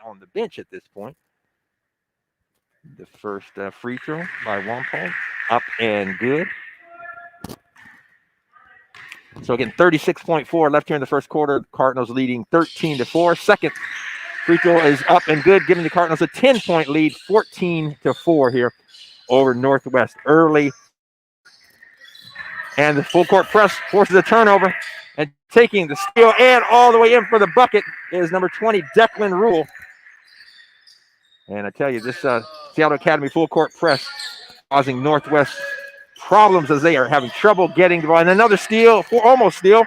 on the bench at this point. The first free throw by Wampole, up and good. So again, 36.4 left here in the first quarter. Cardinals leading 13-4. Second free throw is up and good, giving the Cardinals a 10-point lead, 14-4 here over Northwest early. And the full court press forces a turnover, and taking the steal and all the way in for the bucket is number 20, Declan Rule. And I tell you, this Seattle Academy full court press causing Northwest problems as they are having trouble getting the ball. And another steal, almost steal,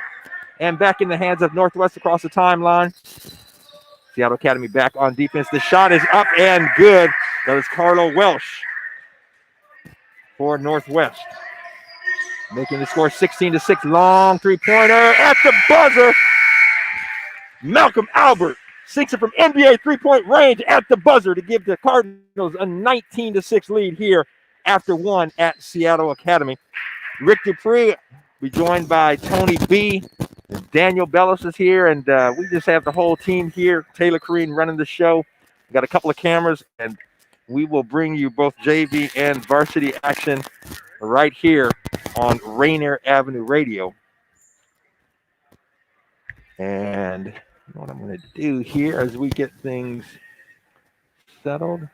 and back in the hands of Northwest across the timeline. Seattle Academy back on defense. The shot is up and good. That was Carlo Welsh for Northwest, making the score 16-6. Long three-pointer at the buzzer. Malcolm Albert sinks it from NBA three-point range at the buzzer to give the Cardinals a 19-6 lead here after one at Seattle Academy. Rick Dupree will be joined by Tony B. Daniel Bellis is here, and we just have the whole team here. Taylor Kareen running the show. We got a couple of cameras, and we will bring you both JV and varsity action right here on Rainier Avenue Radio. And what I'm going to do here as we get things settled.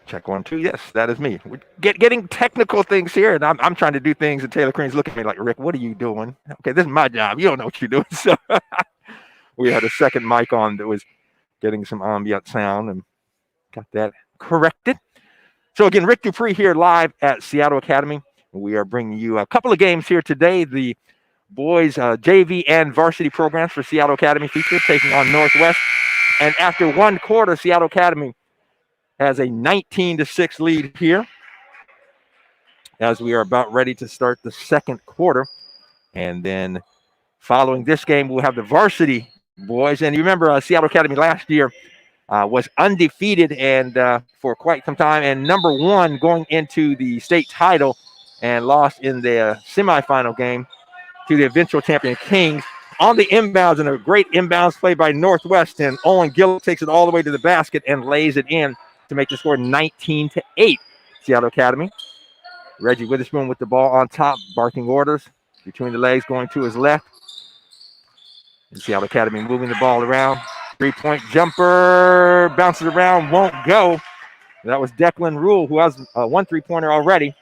Check 1, 2. Yes, that is me. We're getting technical things here, and I'm trying to do things, and Taylor Crane's looking at me like, Rick, what are you doing? Okay, this is my job. You don't know what you're doing. So we had a second mic on that was getting some ambient sound and got that corrected. So again, Rick Dupree here live at Seattle Academy. We are bringing you a couple of games here today. The boys JV and varsity programs for Seattle Academy feature taking on Northwest. And after one quarter, Seattle Academy has a 19-6 lead here as we are about ready to start the second quarter. And then following this game, we'll have the varsity boys. And you remember Seattle Academy last year was undefeated and for quite some time, and number one going into the state title, and lost in the semifinal game to the eventual champion Kings on the inbounds, and a great inbounds play by Northwest, and Owen Gill takes it all the way to the basket and lays it in to make the score 19-8. Seattle Academy. Reggie Witherspoon with the ball on top, barking orders between the legs, going to his left. And Seattle Academy moving the ball around. Three-point jumper, bounces around, won't go. That was Declan Rule, who has one three-pointer already.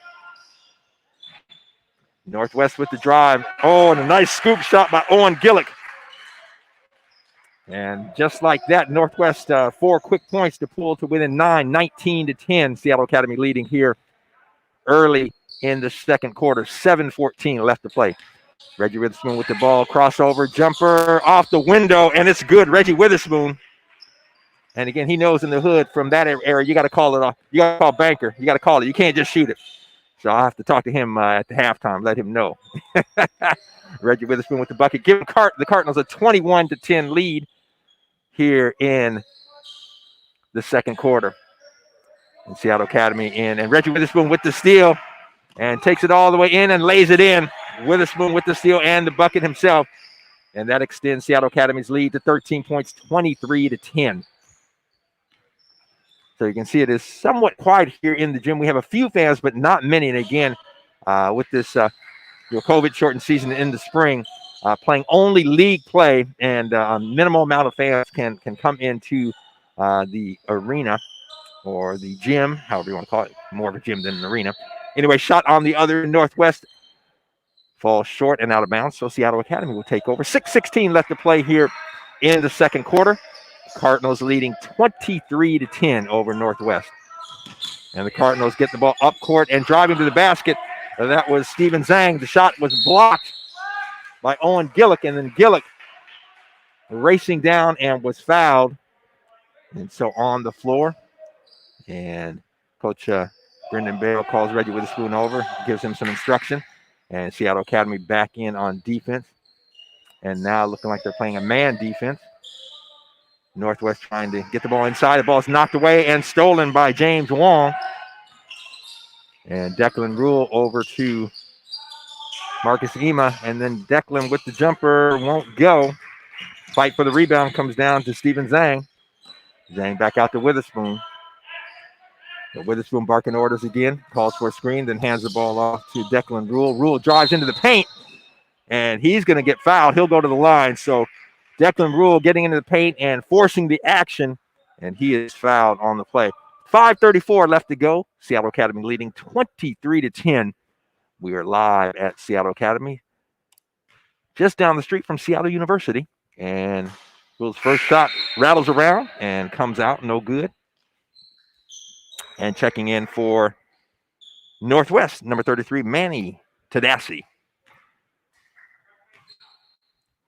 Northwest with the drive. Oh, and a nice scoop shot by Owen Gillick. And just like that, Northwest 4 quick points to pull to within 9, 19-10. Seattle Academy leading here early in the second quarter. 7:14 left to play. Reggie Witherspoon with the ball, crossover, jumper off the window, and it's good. Reggie Witherspoon. And again, he knows in the hood from that area, you got to call it off. You got to call banker. You got to call it. You can't just shoot it. So I'll have to talk to him at the halftime, let him know. Reggie Witherspoon with the bucket. Give the Cardinals a 21-10 lead here in the second quarter. And Seattle Academy in. And Reggie Witherspoon with the steal and takes it all the way in and lays it in. Witherspoon with the steal and the bucket himself. And that extends Seattle Academy's lead to 13 points, 23-10. So you can see it is somewhat quiet here in the gym. We have a few fans, but not many. And again, with this COVID-shortened season in the spring, playing only league play, and a minimal amount of fans can come into the arena or the gym, however you want to call it, more of a gym than an arena. Anyway, shot on the other, Northwest falls short and out of bounds, so Seattle Academy will take over. 6:16 left to play here in the second quarter. Cardinals leading 23-10 over Northwest. And the Cardinals get the ball up court and driving to the basket. That was Steven Zhang. The shot was blocked by Owen Gillick, and then Gillick racing down and was fouled. And so on the floor. And Coach Brendan Bale calls Reggie Witherspoon over, gives him some instruction. And Seattle Academy back in on defense. And now looking like they're playing a man defense. Northwest trying to get the ball inside. The ball is knocked away and stolen by James Wong. And Declan Rule over to Marcus Ema. And then Declan with the jumper won't go. Fight for the rebound comes down to Steven Zhang. Zhang back out to Witherspoon. But Witherspoon barking orders again. Calls for a screen, then hands the ball off to Declan Rule. Rule drives into the paint. And he's going to get fouled. He'll go to the line. So Declan Rule getting into the paint and forcing the action. And he is fouled on the play. 5:34 left to go. Seattle Academy leading 23-10. We are live at Seattle Academy, just down the street from Seattle University. And Rule's first shot rattles around and comes out, no good. And checking in for Northwest, number 33, Manny Tedassi.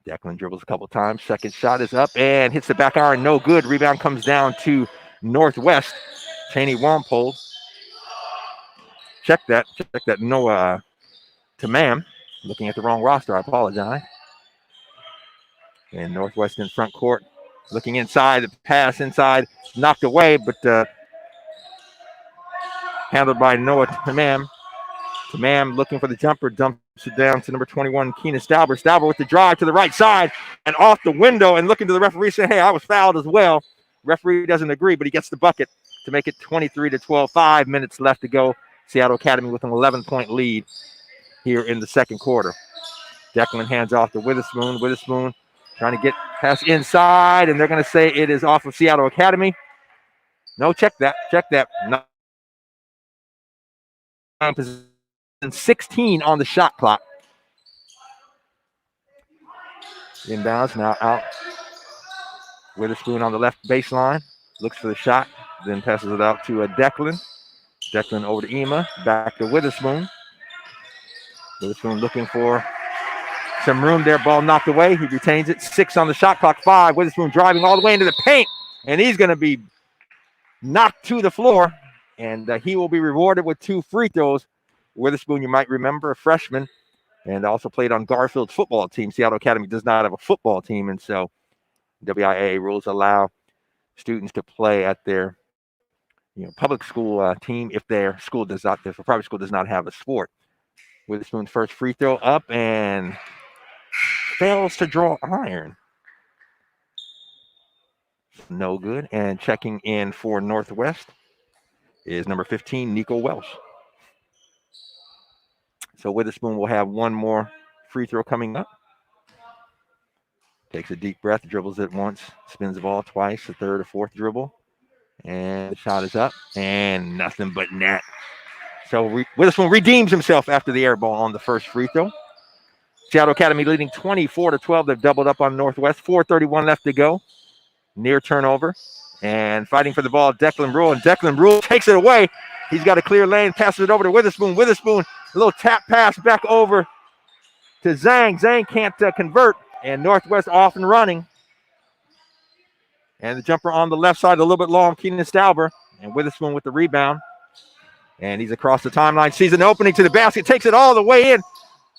Declan dribbles a couple times. Second shot is up and hits the back iron. No good. Rebound comes down to Northwest. Cheney Wampold. Check that. Noah Tamam. Looking at the wrong roster. I apologize. And Northwest in front court. Looking inside. The pass inside. Knocked away, but handled by Noah Tamam. Tamam looking for the jumper. Dumps it down to number 21, Keenan Stauber. Stauber with the drive to the right side and off the window and looking to the referee saying, hey, I was fouled as well. Referee doesn't agree, but he gets the bucket to make it 23-12. 5 minutes left to go. Seattle Academy with an 11-point lead here in the second quarter. Declan hands off to Witherspoon. Witherspoon trying to get past inside, and they're going to say it is off of Seattle Academy. No, check that. No. 16 on the shot clock. Inbounds now out. Witherspoon on the left baseline. Looks for the shot. Then passes it out to Declan. Declan over to Ema. Back to Witherspoon. Witherspoon looking for some room there. Ball knocked away. He retains it. 6 on the shot clock. 5. Witherspoon driving all the way into the paint. And he's going to be knocked to the floor. And he will be rewarded with 2 free throws. Witherspoon, you might remember, a freshman, and also played on Garfield's football team. Seattle Academy does not have a football team, and so WIAA rules allow students to play at their public school team if their school does not, if a private school does not have a sport. Witherspoon's first free throw up and fails to draw iron. No good. And checking in for Northwest is number 15, Nico Welsh. So Witherspoon will have one more free throw coming up. Takes a deep breath, dribbles it once, spins the ball twice, the third or fourth dribble. And the shot is up, and nothing but net. So Witherspoon redeems himself after the air ball on the first free throw. Seattle Academy leading 24-12. They've doubled up on Northwest. 4:31 left to go. Near turnover. And fighting for the ball, Declan Rule. And Declan Rule takes it away. He's got a clear lane, passes it over to Witherspoon. Witherspoon, a little tap pass back over to Zhang. Zhang can't convert, and Northwest off and running. And the jumper on the left side, a little bit long, Keenan Stauber. And Witherspoon with the rebound. And he's across the timeline, sees an opening to the basket, takes it all the way in.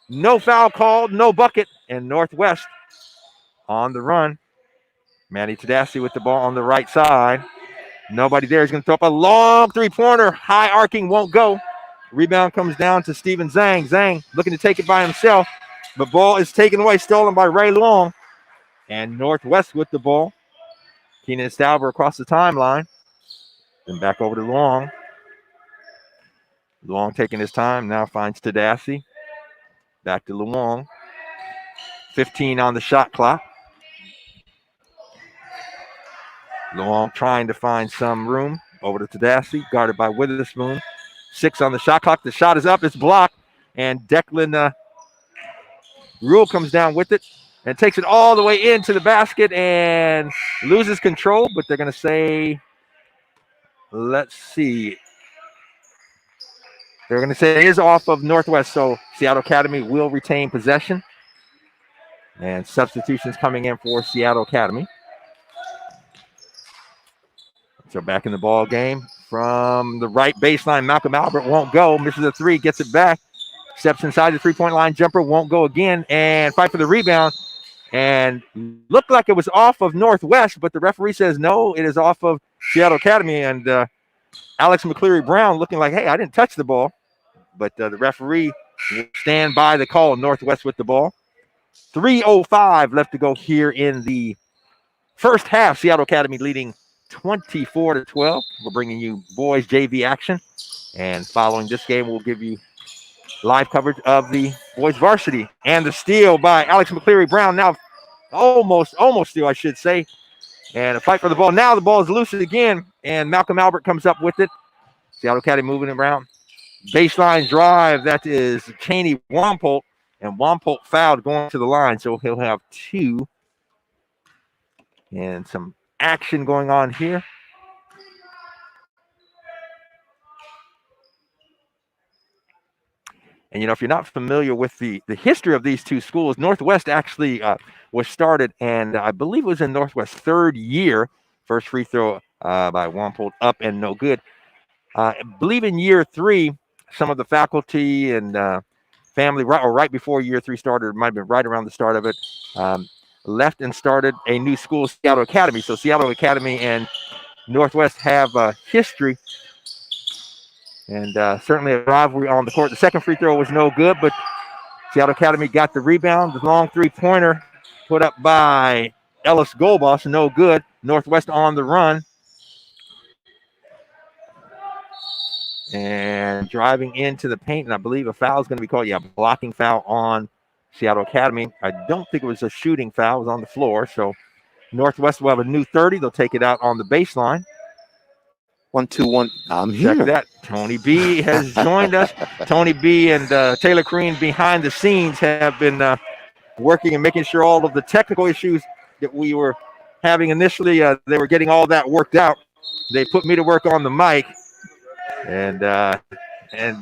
No foul called, no bucket. And Northwest on the run. Manny Tedassi with the ball on the right side. Nobody there. He's going to throw up a long three-pointer. High arcing won't go. Rebound comes down to Steven Zhang. Zhang looking to take it by himself. The ball is taken away, stolen by Ray Long. And Northwest with the ball. Keenan Stauber across the timeline. Then back over to Long. Long taking his time. Now finds Tedassi. Back to Luong. 15 on the shot clock. Luong trying to find some room. Over to Tedassi, guarded by Witherspoon. 6 on the shot clock. The shot is up. It's blocked. And Declan Rule comes down with it and takes it all the way into the basket and loses control. But they're going to say, let's see. They're going to say it is off of Northwest. So Seattle Academy will retain possession. And substitutions coming in for Seattle Academy. So back in the ball game from the right baseline. Malcolm Albert won't go. Misses a 3, gets it back. Steps inside the three-point line. Jumper won't go again. And fight for the rebound. And looked like it was off of Northwest, but the referee says no, it is off of Seattle Academy. And Alex McCleary Brown looking like, hey, I didn't touch the ball. but the referee will stand by the call. Northwest with the ball. 3:05 left to go here in the first half. Seattle Academy leading 24-12. We're bringing you boys JV action. And following this game, we'll give you live coverage of the boys varsity. And the steal by Alex McCleary Brown. Now almost steal, I should say. And a fight for the ball. Now the ball is loose again. And Malcolm Albert comes up with it. Seattle Academy moving around. Baseline drive. That is Cheney Wampolt. And Wampolt fouled going to the line. So he'll have 2. And some action going on here. And, if you're not familiar with the history of these two schools, Northwest actually was started, and I believe it was in Northwest's 3rd year. First free throw by Wampolt up and no good. I believe in year 3, some of the faculty and family, right before year 3 started, it might have been right around the start of it, left and started a new school, Seattle Academy. So Seattle Academy and Northwest have history. And certainly a rivalry on the court. The second free throw was no good, but Seattle Academy got the rebound. The long three-pointer put up by Ellis Golbos, no good. Northwest on the run. And driving into the paint, and I believe a foul is going to be called. Yeah, blocking foul on Seattle Academy. I don't think it was a shooting foul. It was on the floor. So Northwest will have a new 30. They'll take it out on the baseline. 1-2-1. I'm here. Check that. Tony B has joined us. Tony B and Taylor Crean behind the scenes have been working and making sure all of the technical issues that we were having initially, they were getting all that worked out. They put me to work on the mic. And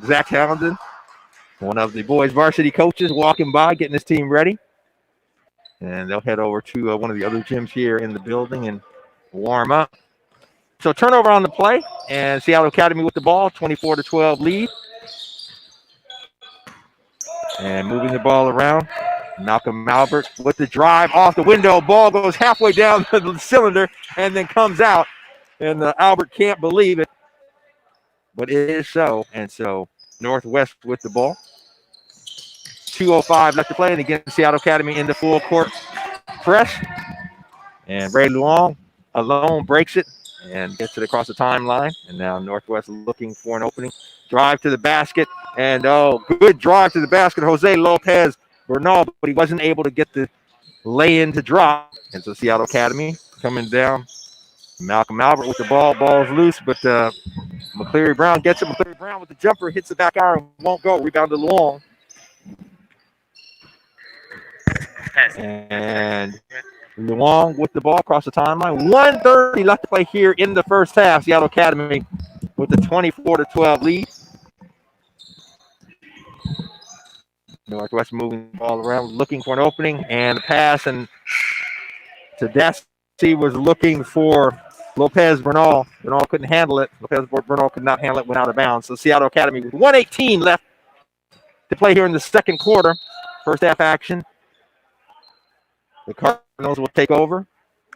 Zach Hamilton, one of the boys varsity coaches, walking by, getting his team ready. And they'll head over to one of the other gyms here in the building and warm up. So turnover on the play, and Seattle Academy with the ball, 24-12 lead. And moving the ball around, Malcolm Albert with the drive off the window. Ball goes halfway down the cylinder and then comes out. And Albert can't believe it, but it is so. And so Northwest with the ball. 2:05 left to play, and again, Seattle Academy in the full court press. And Ray Luong alone breaks it and gets it across the timeline. And now Northwest looking for an opening. Drive to the basket. And, good drive to the basket. Jose Lopez Bernal, but he wasn't able to get the lay-in to drop. And so Seattle Academy coming down. Malcolm Albert with the ball. Ball's loose, but McCleary Brown gets it. McCleary Brown with the jumper, hits the back iron, won't go. Rebound to Luong. And Luong with the ball across the timeline. 1:30 left to play here in the first half. Seattle Academy with the 24-12 lead. Northwest moving the ball around, looking for an opening, and the pass. And Tedeschi was looking for Lopez Bernal. Bernal couldn't handle it. Lopez Bernal could not handle it, went out of bounds. So Seattle Academy with 1:18 left to play here in the second quarter. First half action. The Cardinals will take over.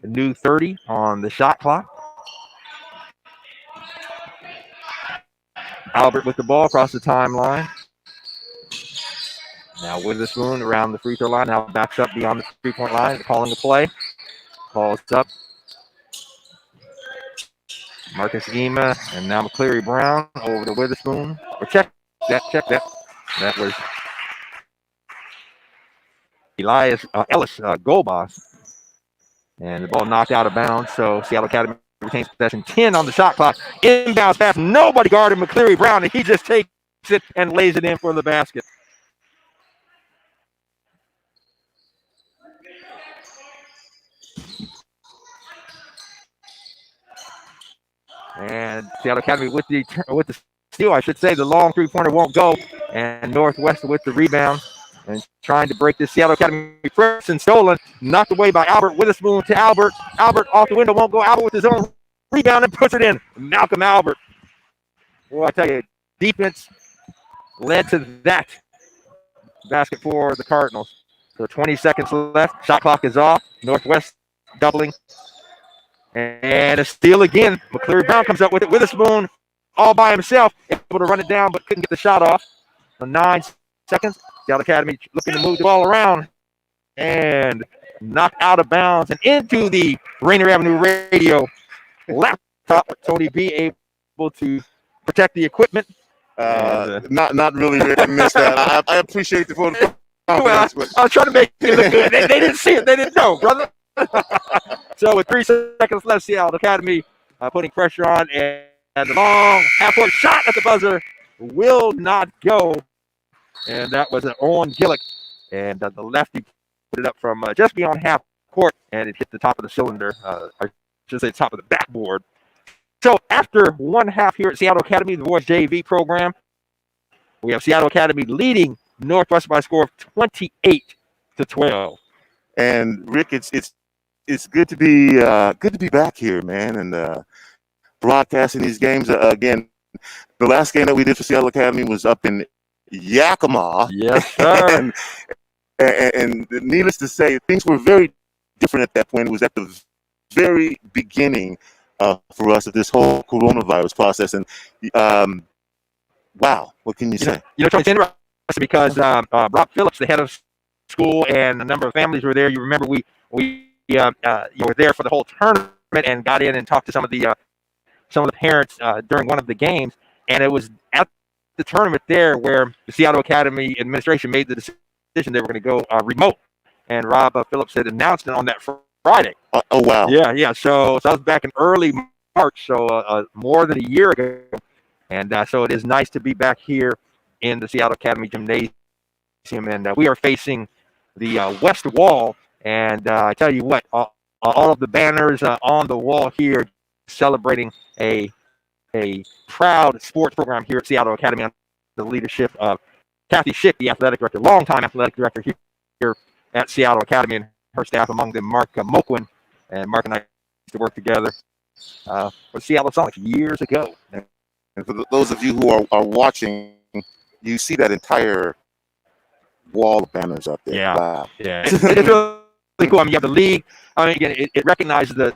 A new 30 on the shot clock. Albert with the ball across the timeline. Now Witherspoon around the free throw line. Now backs up beyond the three-point line. Calling the play. Calls up. Marcus Ema and now McCleary Brown over to Witherspoon. Or check that. That was Ellis Golbos. And the ball knocked out of bounds. So Seattle Academy retains possession. 10 on the shot clock. Inbounds pass. Nobody guarded McCleary Brown, and he just takes it and lays it in for the basket. And Seattle Academy with the steal, I should say. The long three-pointer won't go. And Northwest with the rebound. And trying to break this Seattle Academy press and stolen. Knocked away by Albert. Witherspoon to Albert. Albert off the window, won't go. Albert with his own rebound and puts it in. Malcolm Albert. Well, I tell you, defense led to that basket for the Cardinals. So 20 seconds left. Shot clock is off. Northwest doubling. And a steal again. McCleary Brown comes up with it. Witherspoon all by himself. Able to run it down, but couldn't get the shot off. 9 seconds. Seattle Academy looking to move the ball around and knocked out of bounds and into the Rainier Avenue Radio laptop. Tony B able to protect the equipment. Not really, Rick. I missed that. I appreciate the vote of confidence. Well, I was trying to make it look good. They didn't see it. They didn't know, brother. So with 3 seconds left, Seattle Academy putting pressure on, and the long half-court shot at the buzzer will not go. And that was an Owen Gillick. And the lefty put it up from just beyond half court, and it hit the top of the cylinder, or I should say top of the backboard. So after one half here at Seattle Academy, the boys JV program, we have Seattle Academy leading Northwest by a score of 28-12. And Rick, it's good to be back here, man, and broadcasting these games again. The last game that we did for Seattle Academy was up in Yakima. Yes, sir. and needless to say, things were very different at that point. It was at the very beginning for us of this whole coronavirus process. And wow, what can you say? It's interesting because Rob Phillips, the head of school, and a number of families were there. You remember we were there for the whole tournament and got in and talked to some of the parents during one of the games, and it was at the tournament there where the Seattle Academy administration made the decision they were going to go remote, and Rob Phillips had announced it on that Friday. Oh wow! Yeah. So that was back in early March, so more than a year ago, and so it is nice to be back here in the Seattle Academy Gymnasium, and we are facing the west wall, and I tell you what, all of the banners on the wall here celebrating a proud sports program here at Seattle Academy under the leadership of Kathy Schick, the athletic director, longtime athletic director here at Seattle Academy, and her staff, among them Mark Moquin. And Mark and I used to work together for Seattle Sonics years ago. And for those of you who are watching, you see that entire wall of banners up there. Yeah, wow. Yeah. It's really cool. I mean, you have the league. I mean, again, it recognizes the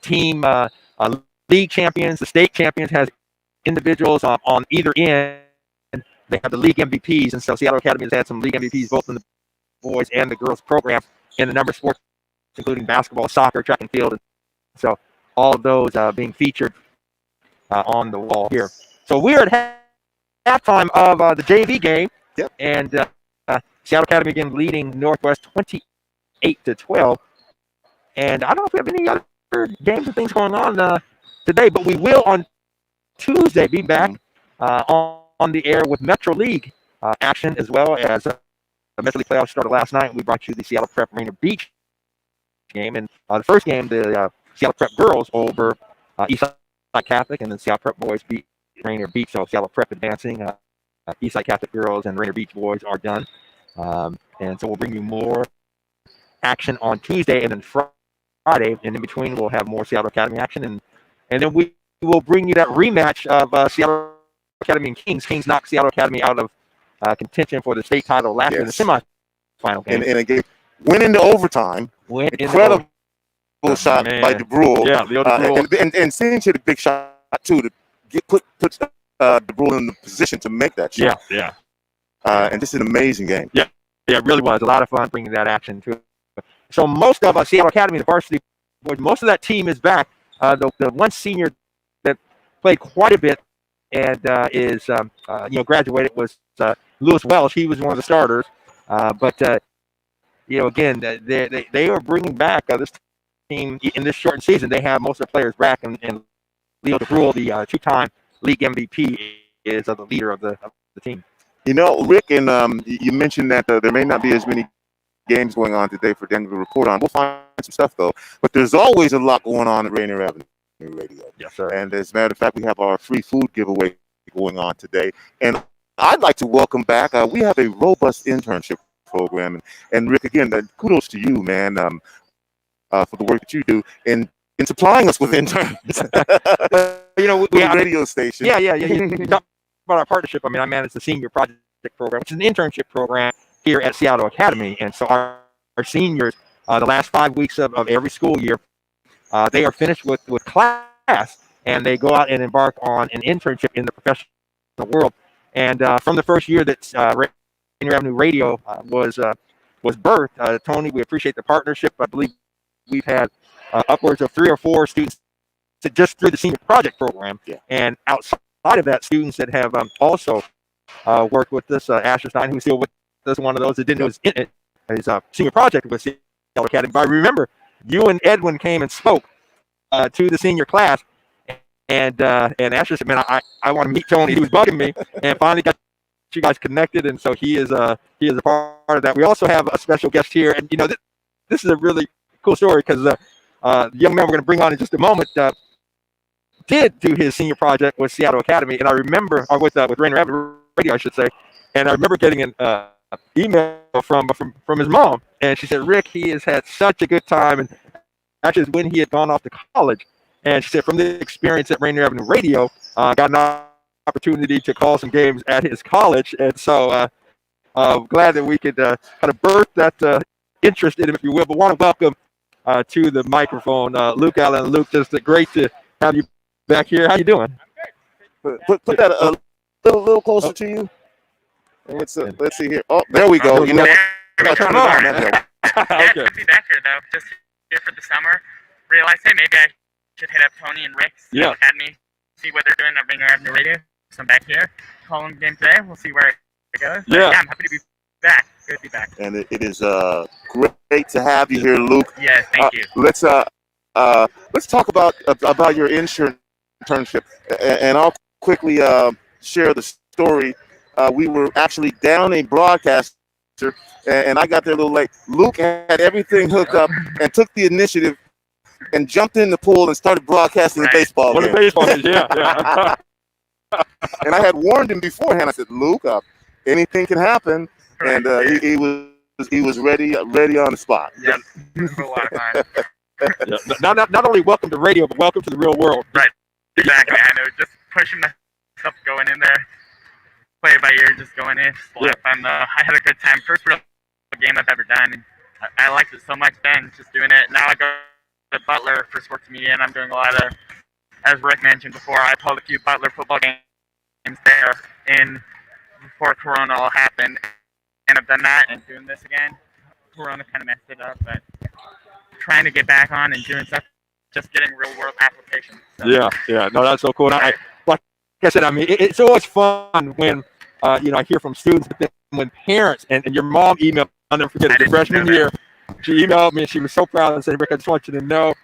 team league champions, the state champions, has individuals on either end. They have the league MVPs, and so Seattle Academy has had some league MVPs both in the boys and the girls program in a number of sports, including basketball, soccer, track and field. And so all of those being featured on the wall here. So we're at halftime of the JV game. Yep. And Seattle Academy again leading Northwest 28-12. And I don't know if we have any other games and things going on today, but we will on Tuesday be back on the air with Metro League action, as well as the Metro League playoffs started last night. We brought you the Seattle Prep Rainier Beach game, and the first game, the Seattle Prep girls over Eastside Catholic, and then Seattle Prep boys beat Rainier Beach. So Seattle Prep advancing, Eastside Catholic girls and Rainier Beach boys are done, and so we'll bring you more action on Tuesday, and then Friday, and in between we'll have more Seattle Academy action, and then we will bring you that rematch of Seattle Academy and Kings. Kings knocked Seattle Academy out of contention for the state title last year in the semifinal game. And again, went into overtime. Incredible shot by DeBrule. Yeah, the other and Cinch hit a big shot too to put DeBrule in the position to make that shot. Yeah. And this is an amazing game. Yeah, it really was a lot of fun bringing that action to it. So most of Seattle Academy, the varsity boys, most of that team is back. The one senior that played quite a bit and is graduated was Lewis Welsh. He was one of the starters, but again, they are bringing back this team in this shortened season. They have most of the players back, and Leo DeBrule, the two-time league MVP, is the leader of the team. Rick, and you mentioned that there may not be as many games going on today for Daniel to report on. We'll find some stuff though, but there's always a lot going on at Rainier Avenue Radio. Yes, sir. And as a matter of fact, we have our free food giveaway going on today, and I'd like to welcome back. We have a robust internship program, and Rick, again, kudos to you, man, for the work that you do in supplying us with interns. We have radio station. Yeah. You talk about our partnership. I mean, I manage the senior project program, which is an internship program here at Seattle Academy, and so our seniors, the last 5 weeks of every school year, they are finished with class, and they go out and embark on an internship in the professional world. And from the first year that Rainier Avenue Radio was birthed, Tony, we appreciate the partnership. I believe we've had upwards of 3 or 4 students just through the senior project program. Yeah. And outside of that, students that have also worked with us. Asher Stein, who's still with us, one of those that didn't know his senior project with Seattle Academy. But I remember you and Edwin came and spoke to the senior class, and Asher said, "Man, I want to meet Tony." He was bugging me, and finally got you guys connected, and so he is a part of that. We also have a special guest here, and this is a really cool story because the young man we're going to bring on in just a moment did do his senior project with Seattle Academy, and I remember, or with Rainier Avenue Radio, I should say, and I remember getting an email from his mom, and she said, "Rick, he has had such a good time," and actually when he had gone off to college, and she said from the experience at Rainier Avenue Radio, got an opportunity to call some games at his college, and so glad that we could kind of birth that interest in him, if you will. But want to welcome to the microphone Luke Allen. Luke, just great to have you back here. How you doing? Put that a little closer to you. And let's see here. Oh, there we go. Turn it on. Yeah, it's good to be back here though. Just here for the summer. Realized, hey, maybe I should hit up Tony and Rick's Academy, see what they're doing at Rainier Avenue Radio. So I'm back here, calling the game today. We'll see where it goes. But yeah, I'm happy to be back. Good to be back. And it is great to have you here, Luke. Yes, thank you. Let's talk about your internship, and I'll quickly share the story. We were actually down a broadcaster, and I got there a little late. Luke had everything hooked up and took the initiative and jumped in the pool and started broadcasting the baseball game. Yeah. And I had warned him beforehand. I said, "Luke, anything can happen," and he was ready on the spot. Yeah, it was a lot of fun. Yeah. Not only welcome to radio, but welcome to the real world. Right. Exactly. I know. Just pushing myself, going in there, play it by ear, just going in. Just a lot of fun though. I had a good time. First real game I've ever done, and I liked it so much then, just doing it. Now I go to Butler for sports media, and I'm doing a lot of, as Rick mentioned before, I called a few Butler football games there before Corona all happened, and I've done that and doing this again. Corona kind of messed it up, but trying to get back on and doing stuff, just getting real world applications. So. Yeah. No, that's so cool. And like I said, I mean, it's always fun when I hear from students, but then when parents and your mom emailed, I'll never forget it, the freshman year, she emailed me and she was so proud and said, "Rick, I just want you to know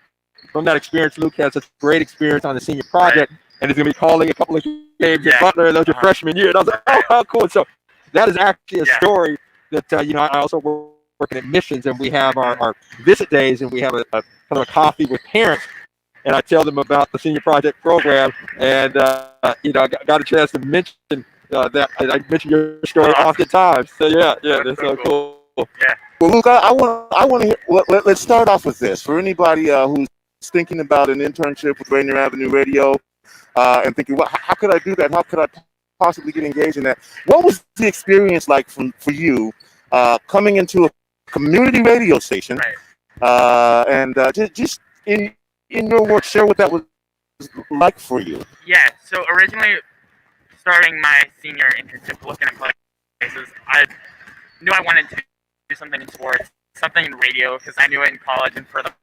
from that experience, Luke had such a great experience on the senior project, and he's going to be calling a couple of games at Butler, and that was your freshman year." And I was like, "Oh, how cool." So that is actually a story that, I also work in admissions, and we have our visit days, and we have a kind of a coffee with parents, and I tell them about the senior project program, and, I got a chance to mention that I mention your story oftentimes. So that's so cool. Yeah. Well, Luke, I want to hear. Let's start off with this. For anybody who's thinking about an internship with Rainier Avenue Radio, and thinking, "Well, how could I do that? How could I possibly get engaged in that?" What was the experience like for you coming into a community radio station, and just in your work, share what that was like for you? Yeah. So originally, starting my senior internship, looking at places, I knew I wanted to do something in sports, something in radio, because I knew it in college and further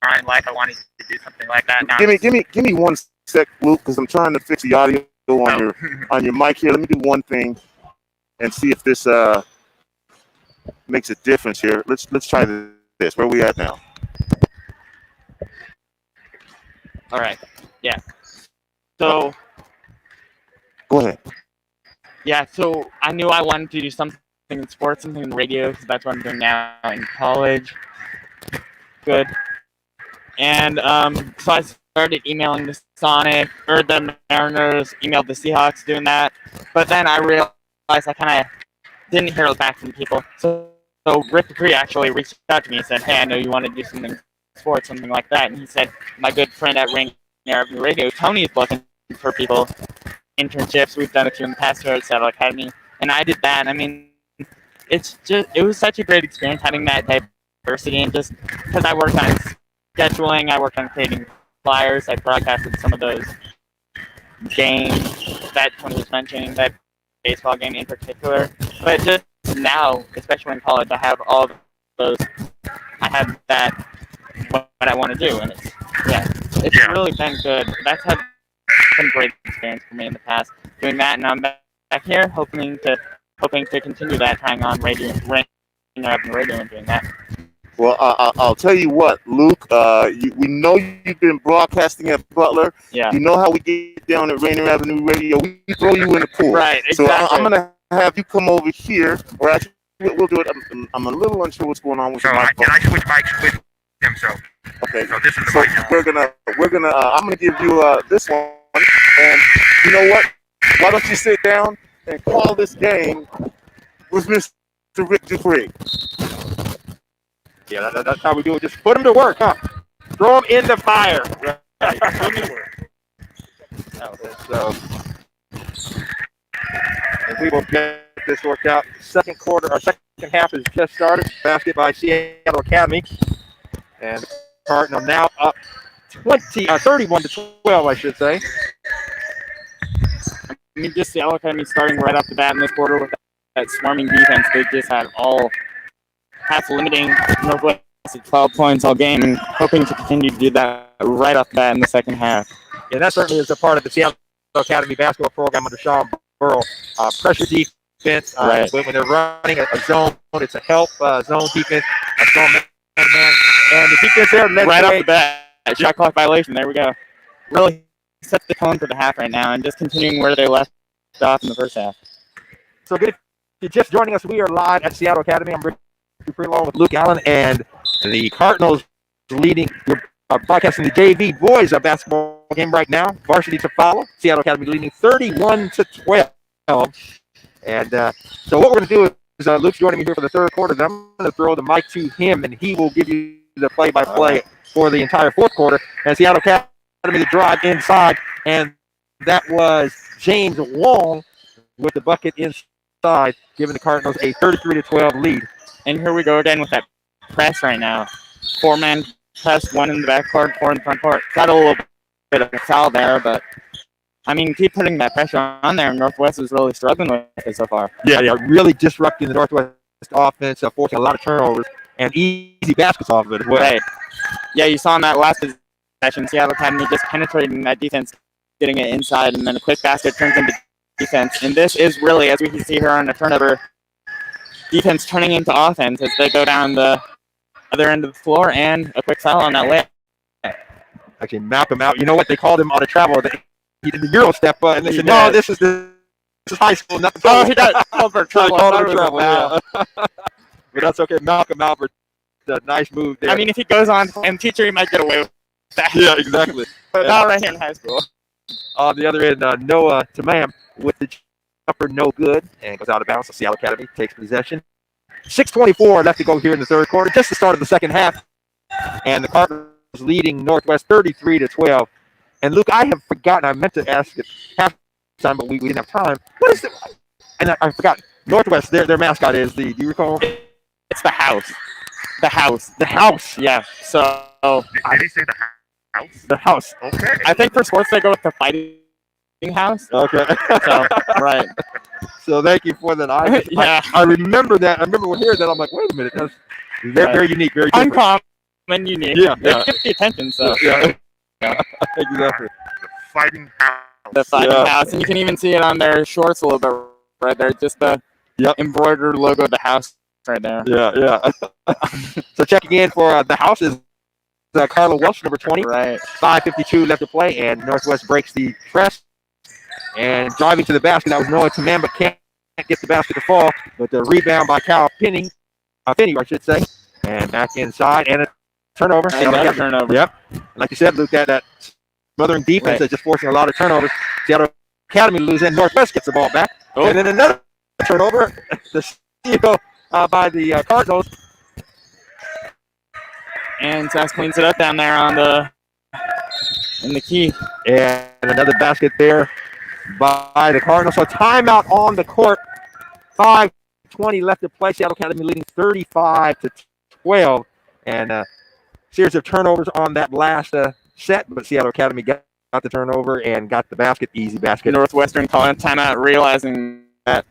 on in life I wanted to do something like that. Now, give me 1 sec, Luke, because I'm trying to fix the audio on your mic here. Let me do one thing and see if this makes a difference here. Let's try this. Where are we at now? All right. Yeah. So. Go ahead. Yeah. So I knew I wanted to do something in sports, something in radio, because that's what I'm doing now in college. Good. And so I started emailing the Sonic, or the Mariners, emailed the Seahawks, doing that. But then I realized I kind of didn't hear back from people. So Rick Dupree actually reached out to me and said, "Hey, I know you want to do something in sports, something like that." And he said, "My good friend at Rainier Avenue Radio, Tony, is looking for people, internships. We've done a few in the past here at Seattle Academy." And I did that. I mean, it was such a great experience having that diversity, and just because I worked on scheduling, I worked on creating flyers, I broadcasted some of those games that Tony was mentioning, that baseball game in particular, but just now, especially in college, I have all of those. I have that what I want to do, and it's really been good. That's been a great experience for me in the past doing that, and I'm back here hoping to continue that, trying on Rainier Avenue Radio and doing that. Well, I'll tell you what, Luke. We know you've been broadcasting at Butler. Yeah. You know how we get down at Rainier Avenue Radio. We throw you in the pool. Right. Exactly. So I'm gonna have you come over here, or actually we'll do it. I'm a little unsure what's going on with your microphone. Can I switch mics with him? So okay. So this is the So mic. we're gonna. I'm gonna give you this one, and you know what? Why don't you sit down and call this game with Mr. Rick Dupree? Yeah, that's how we do it. Just put them to work, huh? Throw them in the fire. Right. So, and we will get this worked out. Second half has just started. Basket by Seattle Academy, and the Cardinal now up 31 to 12, I should say. I mean, just Seattle Academy starting right off the bat in this quarter with that swarming defense. They just had all half limiting Northwest to 12 points all game, and hoping to continue to do that right off the bat in the second half. Yeah, that certainly is a part of the Seattle Academy basketball program under Sean Burrell. Pressure defense, Right. when they're running a zone, it's a help zone defense, a zone man, and the defense there Right off the bat, shot clock violation. There we go. Really sets the tone for the half right now, and just continuing where they left off in the first half. So good. If you're just joining us, we are live at Seattle Academy. I'm Rick Dupree along with Luke Allen, and the Cardinals leading. We're broadcasting the JV boys basketball game right now. Varsity to follow. Seattle Academy leading 31 to 12. And so what we're going to do is Luke's joining me here for the third quarter. Then I'm going to throw the mic to him, and he will give you the play-by-play for the entire fourth quarter. And Seattle Academy to drive inside, and that was James Wong with the bucket inside, giving the Cardinals a 33 to 12 lead. And here we go again with that press right now. Four-man press, one in the back court, four in the front court. Got a little bit of a foul there, but I mean, keep putting that pressure on there. Northwest is really struggling with it so far. Yeah, really disrupting the Northwest offense, forcing a lot of turnovers and easy baskets off of it as well. Right. Yeah, you saw in that last possession, Seattle Academy just penetrating that defense, getting it inside, and then a quick basket turns into defense. And this is really, as we can see here on the turnover, defense turning into offense as they go down the other end of the floor, and a quick foul on that layup. Actually, Malcolm out. You know what? They called him on a travel. He did the Euro step, and they said, no, this is high school, not the Oh, he got called for trouble. Yeah. But that's okay. Malcolm Albert, a nice move there. I mean, if he goes on and teacher, he might get away with that. Yeah, exactly. But not right here in high school. On the other end, Noah Tamam with the jumper, no good, and goes out of bounds. So Seattle Academy takes possession. 6:24 left to go here in the third quarter, just the start of the second half. And the Cardinals leading Northwest 33 to 12. And Luke, I have forgotten. I meant to ask it halftime, but we didn't have time. What is it? And I forgot. Northwest, their mascot is the. Do you recall? It's the house. The house. The house. Yeah. So Did he say the house? The house. Okay. I think for sports they go with the fighting house. Okay. So right. So thank you for that. Yeah. I remember that. I remember when hearing that. I'm like, wait a minute. That's very unique. Very different. Uncommon, unique. Yeah. It gets the attention. So Yeah. Exactly. The fighting house. the fighting house, and you can even see it on their shorts a little bit right there. Just the embroidered logo of the house right there. Yeah. So checking in for the house is Carla Welsh, number 20. Right. 5:52 left to play, and Northwest breaks the press and driving to the basket. That was Noah Tamam, but can't get the basket to fall. But the rebound by Cal Finney, I should say, and back inside and a turnover. Another turnover. Yep. Like you said, Luke, that smothering defense is just forcing a lot of turnovers. Seattle Academy losing. Northwest gets the ball back, and then another turnover. The steal by the Cardinals. And Sass cleans it up down there in the key. And another basket there by the Cardinals. So timeout on the court. 5:20 left to play. Seattle Academy leading 35 to 12. And a series of turnovers on that last set. But Seattle Academy got the turnover and got the basket. Easy basket. Northwestern calling timeout, realizing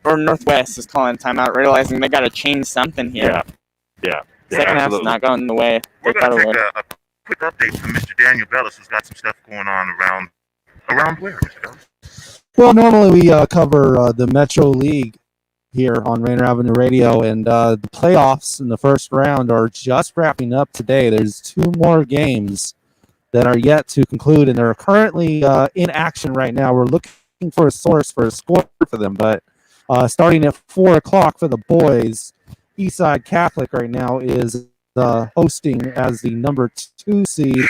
or Northwest is calling timeout, realizing they got to change something here. Yeah. Second half's absolutely. not going the way We're they thought going it to take would. a quick update from Mr. Daniel Bellis, who's got some stuff going on around where, Mr. Bellis? Well, normally we cover the Metro League here on Rainier Avenue Radio, and the playoffs in the first round are just wrapping up today. There's 2 more games that are yet to conclude, and they're currently in action right now. We're looking for a source for a score for them, but starting at 4 o'clock for the boys, Eastside Catholic right now is hosting as the number 2 seed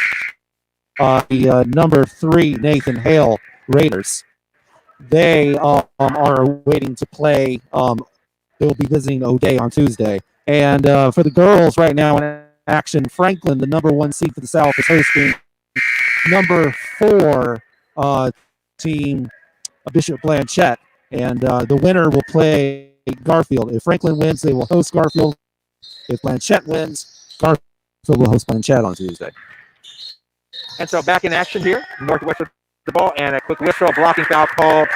the number 3 Nathan Hale Raiders. They are waiting to play. They'll be visiting O'Day on Tuesday. And for the girls right now in action, Franklin, the number 1 seed for the South, is hosting number 4 team, Bishop Blanchette. And the winner will play Garfield. If Franklin wins, they will host Garfield. If Blanchette wins, Garfield will host Blanchette on Tuesday. And so back in action here, Northwest with the ball, and a quick whistle, blocking foul call.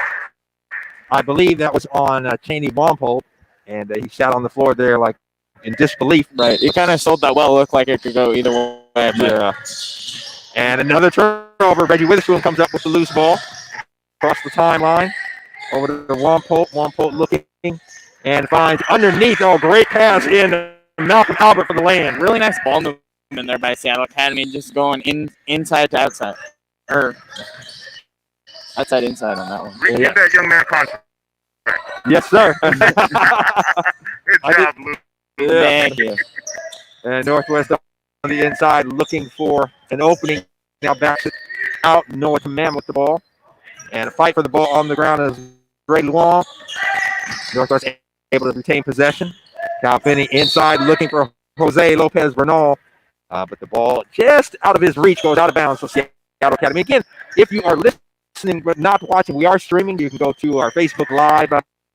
I believe that was on Cheney Wampold, and he sat on the floor there like in disbelief. Right. It kind of sold that well. It looked like it could go either way. But Yeah. And another turnover. Reggie Witherspoon comes up with the loose ball across the timeline over to Wampold. Wampold looking and finds underneath. Oh, great pass in Malcolm Albert for the land. really nice ball movement there by Seattle Academy, just going inside to outside. Or outside inside on that one. Rick, give that young man contract. Yes, sir. Good job, Luke. Thank you. And Northwest on the inside looking for an opening. Now backs it out. Noah Tamam with the ball. And a fight for the ball on the ground is Ray Luong. Northwest able to retain possession. Cal Finney inside looking for Jose Lopez Bernal. But the ball just out of his reach goes out of bounds. So Seattle Academy. Again, if you are listening but not watching, we are streaming. You can go to our Facebook Live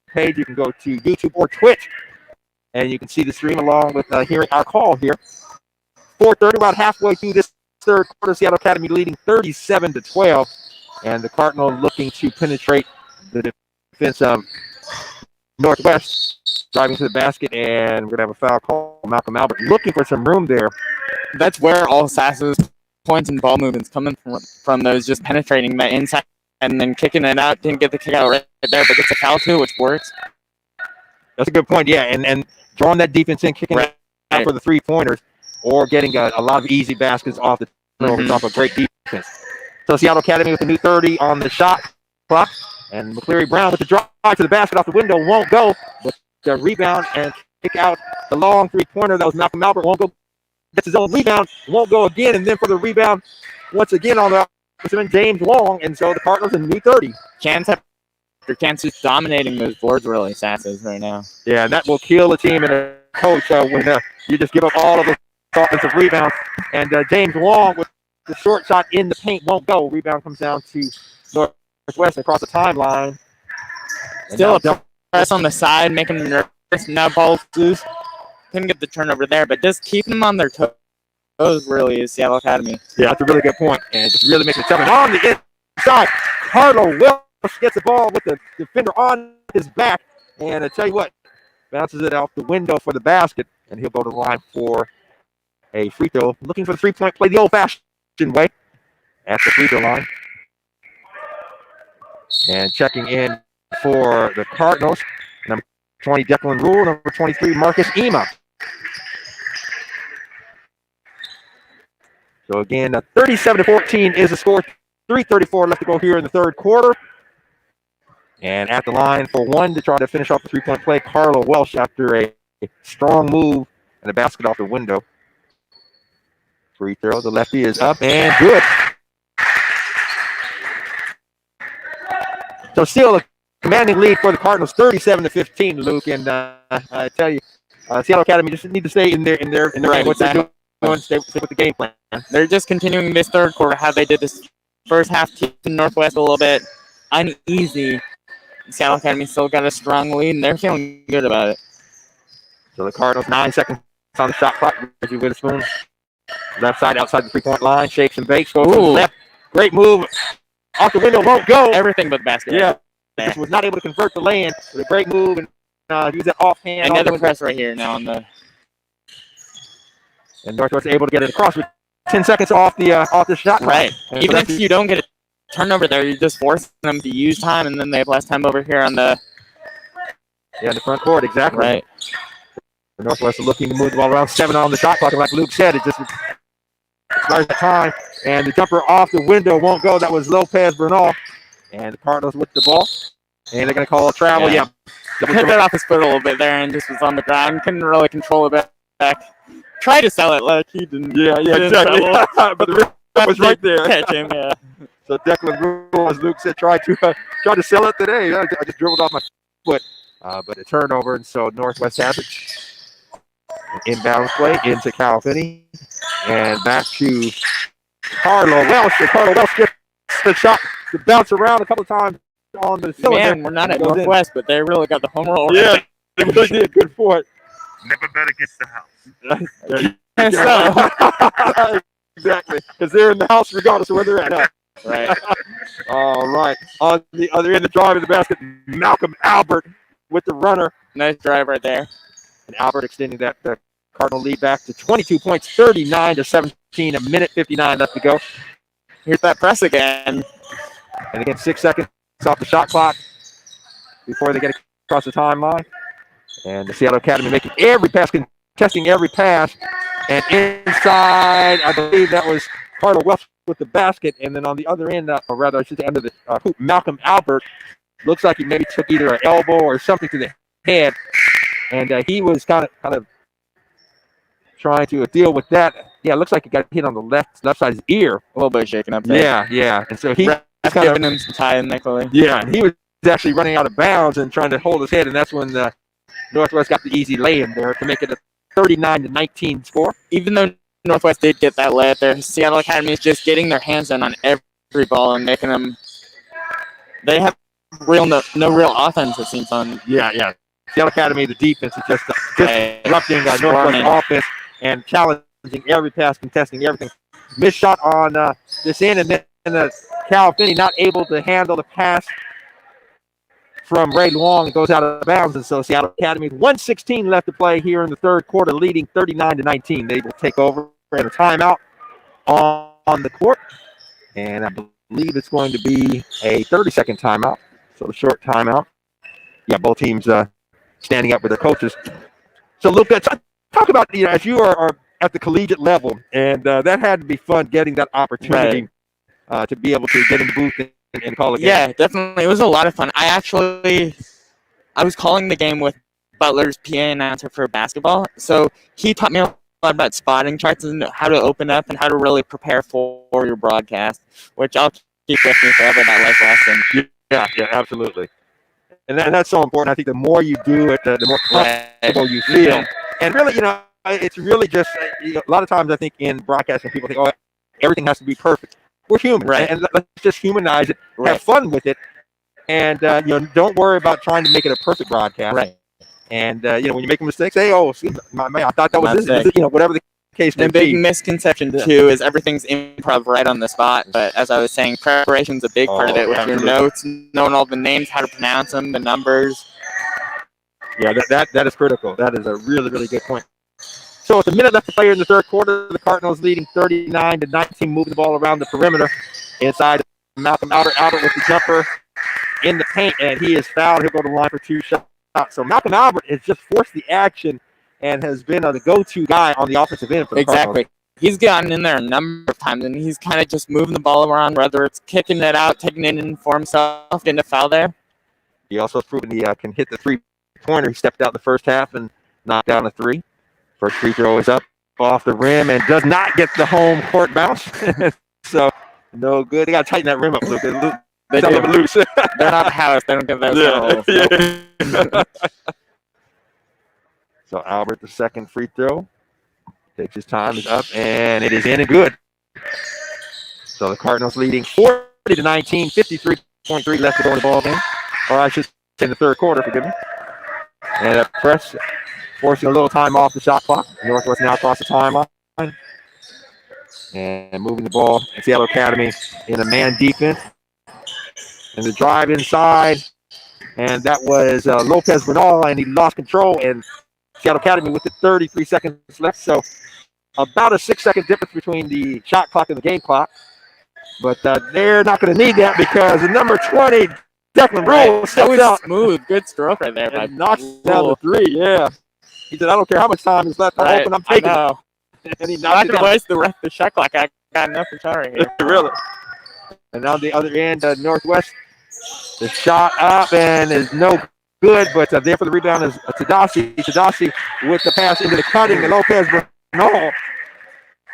page. You can go to YouTube or Twitch. And you can see the stream along with hearing our call here. 4:30, about halfway through this third quarter. Seattle Academy leading 37-12. And the Cardinal looking to penetrate the defense of Northwest. Driving to the basket, and we're going to have a foul call. Malcolm Albert looking for some room there. That's where all Sasso's points and ball movements coming from those, just penetrating that inside and then kicking it out. Didn't get the kick out right there, but gets a foul too, which works. That's a good point, yeah. And drawing that defense in, kicking it out for the 3-pointers, or getting a lot of easy baskets off the turnovers off a great defense. So Seattle Academy with a new 30 on the shot clock. And McCleary Brown with the drive to the basket off the window won't go. But the rebound and kick out the long 3-pointer. That was Malcolm Albert. Won't go. Gets his own rebound. Won't go again. And then for the rebound, once again on the offensive, James Long. And so the Cardinals a new 30. Kansas dominating those boards really, Sassos right now. Yeah, and that will kill a team and a coach when you just give up all of the offensive rebounds. And James Long with the short shot in the paint won't go. Rebound comes down to Northwest across the timeline. Still a press on the side, making them nervous. Now ball's loose. Couldn't get the turnover there, but just keeping them on their toes really is Seattle Academy. Yeah, that's a really good point. And just really makes it tough. And on the inside, Carlo Welsh gets the ball with the defender on his back. And I tell you what, bounces it out the window for the basket. And he'll go to the line for a free throw. Looking for the 3-point play the old-fashioned way at the free throw line. And checking in for the Cardinals, number 20, Declan Rule, number 23, Marcus Ema. So again, 37-14 is the score. 3:34 left to go here in the third quarter. And at the line for one to try to finish off the 3-point play, Carlo Welsh after a strong move and a basket off the window. Free throw, the lefty is up and good. So still a commanding lead for the Cardinals, 37-15, Luke. And I tell you, Seattle Academy just need to stay in their Right, what they're doing, stay with the game plan. They're just continuing this third quarter how they did this first half, keeping Northwest a little bit uneasy. Seattle Academy still got a strong lead, and they're feeling good about it. So the Cardinals, 9 seconds on the shot clock. Reggie Witherspoon, left side outside the 3-point line, shakes and bakes, goes to the left. Great move. Off the window, won't go. Everything but the basket. Yeah. just was not able to convert the lane with a great move and use that offhand. Another press right here now on the. And Northwest able to get it across with 10 seconds off the shot. Right. And Even so if you don't get a turnover there, you're just forcing them to use time, and then they have less time over here on the. Yeah, in the front court, exactly. Right. The Northwest are looking to move the ball around. 7 on the shot clock, and like Luke said, it just expires the time. And the jumper off the window won't go. That was Lopez Bernal. And the Cardinals with the ball. And they're going to call a travel. Yeah. Hit that off his foot a little bit there and just was on the ground. Couldn't really control it back. Tried to sell it like he didn't. Yeah, exactly. But the ref was right there. Catch him, yeah. So Declan Rule, as Luke said, tried to sell it today. I just dribbled off my foot. But a turnover, and so Northwest has it. Inbound play into Cal Finney. And back to Carlo Welsh. Carlo Welsh gets the shot to bounce around a couple of times on the cylinder. Man, we're not at Northwest, but they really got the home roll. Yeah, they really did. Good for it. Never bet against the house. So, Exactly, because they're in the house regardless of where they're at. right. All right. On the other end, the drive of the basket, Malcolm Albert with the runner. Nice drive right there. And Albert extending that Cardinal lead back to 22 points, 39-17, a minute 59 left to go. Here's that press again. And again, 6 seconds off the shot clock before they get across the timeline. And the Seattle Academy making every pass, contesting every pass. And inside, I believe that was Carlo Welsh with the basket. And then on the other end, or rather, I should say under the hoop, Malcolm Albert looks like he maybe took either an elbow or something to the head. And he was kind of trying to deal with that. Yeah, it looks like he got hit on the left side of his ear. A little bit shaken up there. Yeah. And so he was kind of giving him some tie in there, Chloe. Yeah, and he was actually running out of bounds and trying to hold his head, and that's when Northwest got the easy lay in there to make it a 39-19 score. Even though Northwest did get that layup there, Seattle Academy is just getting their hands on every ball and making them. They have no real offense, it seems on. Yeah. Seattle Academy, the defense is just disrupting Northwest offense and challenging every pass, contesting everything. Missed shot on this end, and then Cal Finney not able to handle the pass from Ray Long. It goes out of bounds, and so Seattle Academy, 1:16 left to play here in the third quarter, leading 39-19. They will take over and a timeout on the court, and I believe it's going to be a 30-second timeout, so a short timeout. Yeah, both teams standing up with their coaches. So, Luke, talk about, as you are at the collegiate level, and that had to be fun getting that opportunity to be able to get in the booth and call a game. Yeah, definitely. It was a lot of fun. I was calling the game with Butler's PA announcer for basketball, so he taught me a lot about spotting charts and how to open up and how to really prepare for your broadcast, which I'll keep with me forever, that life lesson. Yeah, absolutely. And that's so important. I think the more you do it, the more comfortable you feel. Yeah. And really, it's really just a lot of times I think in broadcasting, people think, everything has to be perfect. We're human, right? And let's just humanize it, have fun with it, and don't worry about trying to make it a perfect broadcast. Right. And when you make mistakes, say, excuse me, I thought that was this, whatever the case may be. The big be. misconception too is everything's improv right on the spot. But as I was saying, preparation's a big part of it with your notes, knowing all the names, how to pronounce them, the numbers. Yeah, that is critical. That is a really, really good point. So with a minute left to play in the third quarter, the Cardinals leading 39-19, moving the ball around the perimeter. Inside, Malcolm Albert with the jumper in the paint, and he is fouled. He'll go to the line for 2 shots. So Malcolm Albert has just forced the action and has been the go-to guy on the offensive end for the Cardinals. He's gotten in there a number of times, and he's kind of just moving the ball around, whether it's kicking it out, taking it in for himself, getting a foul there. He also has proven he can hit the three-pointer. He stepped out in the first half and knocked down a three. First free throw is up off the rim and does not get the home court bounce. So, no good. They got to tighten that rim up a little bit. They do. Loose. They're not the house. They don't get those. Yeah. So, Albert, the second free throw. Takes his time. Is up, and it is in and good. So, the Cardinals leading 40-19, 53.3 left to go in the ball game. Or I should say in the third quarter, forgive me. And a press, forcing a little time off the shot clock. Northwest now across the timeline. And moving the ball. Seattle Academy in a man defense. And the drive inside. and that was Lopez Bernal, and he lost control, and Seattle Academy with 33 seconds left. So about a 6-second difference between the shot clock and the game clock. But they're not going to need that because the number 20, Declan Rule, That steps was out smooth. Good stroke right there. and knocks down the three. Yeah. He said, I don't care how much time is left. I'm open. I'm taking it. And he I'm knocked not it going to down. waste the shot clock. I got enough for shot right here. Really. And on the other end, Northwest, the shot up and is no good, but there for the rebound is Tadasi. Tadasi with the pass into the cutting, and Lopez Bernal.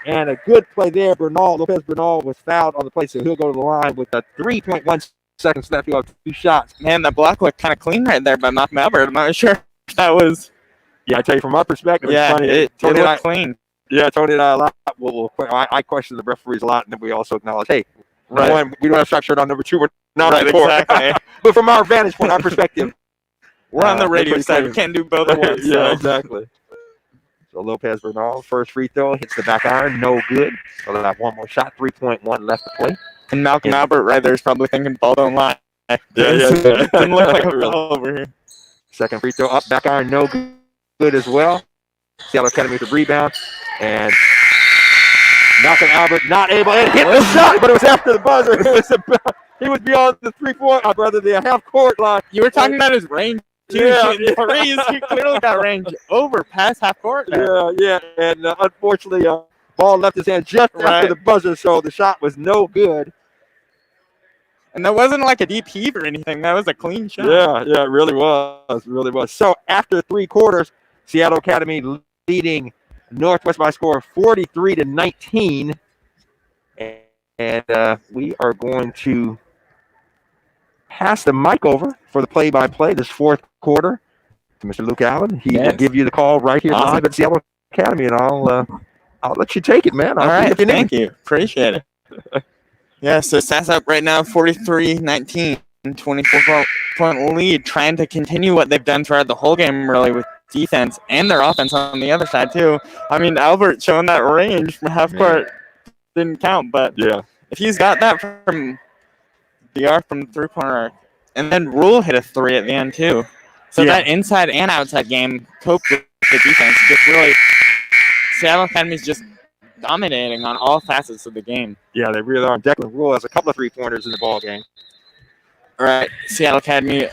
And a good play there. Lopez Bernal was fouled on the play, so he'll go to the line with 3.1 seconds left. He'll have 2 shots. Man, that block looked kind of clean right there by Malcolm Albert. I'm not sure if that was. Yeah, I tell you, from our perspective, Yeah, it's funny. it Tony and I- looked clean. Yeah, Tony and I a lot. I question the referees a lot, and then we also acknowledge, hey, Right. one, we don't have striped shirt on number 2. We're not Right, on the court. exactly. But from our vantage point, our perspective, We're on the radio pretty side. clean. We can't do both at once. yeah, So. exactly. So Lopez Bernal, first free throw, hits the back iron, no good. So they'll have one more shot, 3.1 left to play. And Malcolm Yeah. Albert right there is probably thinking, ball don't lie. yeah. Didn't look like a foul over here. Second free throw up, back iron, no good as well. Seattle Academy with the rebound. And Malcolm Albert not able to hit the shot, but it was after the buzzer. He was beyond the 3-point, the half-court line. You were talking about his range, too. Yeah, Shooting threes. He clearly got range over past half court. There. Yeah. And unfortunately, ball left his hand just Right. after the buzzer, so the shot was no good. And that wasn't like a deep heave or anything. That was a clean shot. Yeah, it really was. So after 3 quarters, Seattle Academy leading Northwest by a score of 43-19. And we are going to pass the mic over for the play-by-play this 4th quarter to Mr. Luke Allen. He will give you the call right here Awesome. live at Seattle Academy, and I'll let you take it, man. All right, if you need. thank you. Appreciate it. Yeah, so stats up right now, 43-19, 24-point lead, trying to continue what they've done throughout the whole game, really, with defense and their offense on the other side, too. I mean, Albert showing that range from half court didn't count, but Yeah. if he's got that from the arc, from the three-pointer arc, and then Rule hit a 3 at the end, too. So Yeah. that inside and outside game coped with the defense. Just really, Seattle Academy's just dominating on all facets of the game. Yeah, they really are. Declan Rule has a couple of 3-pointers in the ball game. All right, Seattle Academy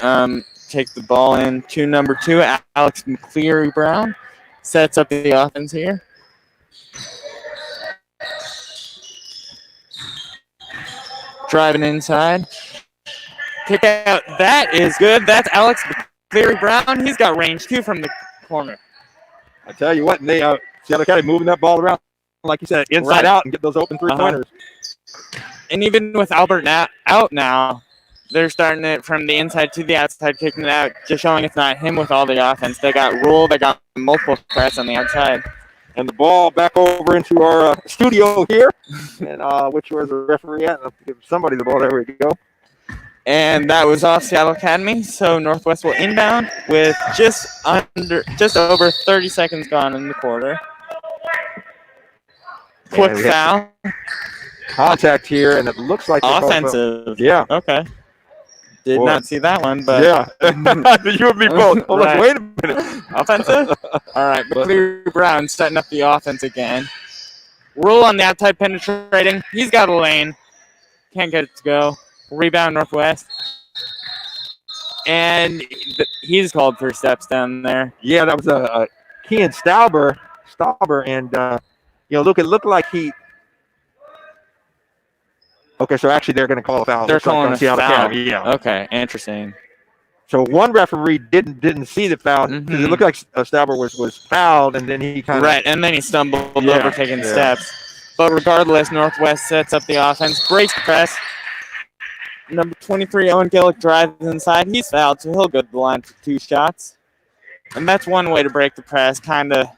takes the ball in to number 2, Alex McCleary Brown. Sets up the offense here. Driving inside. Kick out. That is good. That's Alex McCleary Brown. He's got range, too, from the corner. I tell you what, they Seattle Academy moving that ball around, like you said, inside out and get those open 3-pointers. And even with Albert out now, they're starting it from the inside to the outside, kicking it out, just showing it's not him with all the offense. They got Rule, they got multiple threats on the outside. And the ball back over into our studio here, and which was the referee at? I'll give somebody the ball. There we go. And that was off Seattle Academy, so Northwest will inbound with just over 30 seconds gone in the quarter. Quick And we have foul. Contact here, and it looks like they're called Offensive. Yeah. Okay. Did Boy. not see that one, but Yeah, you and me both. Oh, Right. look, wait a minute. offensive? All right, McCleary Brown setting up the offense again. Rule on the outside penetrating. He's got a lane. Can't get it to go. Rebound Northwest. And he's called for steps down there. Yeah, that was a Kean Stauber, and it looked like he. Okay, so actually they're going to call a foul. They're Looks like calling on a Seattle foul. Academy, yeah. Okay, interesting. So one referee didn't see the foul because Mhm. it looked like Stauber was fouled, and then he kind of Right, and then he stumbled Yeah, over taking yeah. steps. But regardless, Northwest sets up the offense, breaks the press. Number 23, Owen Gillick drives inside. He's fouled, so he'll go to the line for 2 shots. And that's one way to break the press, kind of.